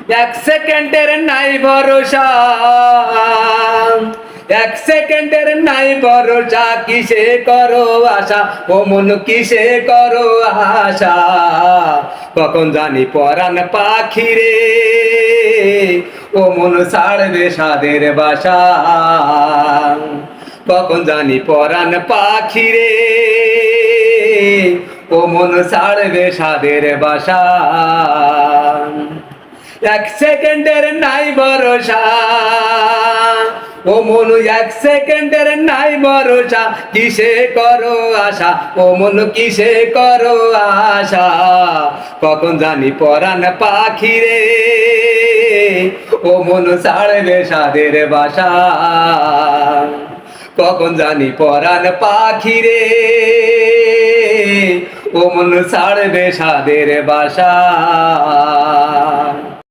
এক সেকেন্ডের নাই ভরসা, এক সেকেন্ডের নাই ভরসা, কিসে করো আশা ও মন কিসে করো আশা, কখন জানি পরাণ পাখি রে ও মন ছাড়বে সাদের বাসা, কখন জানি পরাণ পাখি রে ও মন ছাড়বে সাদের বাসা, এক সেকেন্ডের নাই ভরসা ও মনু, এক সেকেন্ডের নাই ভরসা, কিসে করো আশা ও মনু কিসে করো আশা, কখন জানি পরাণ পাখি রে ও মনু ছাড়বে সাদের বাসা, কখন জানি পরাণ পাখি রে ও মন ছাড়বে সাদের বাসা।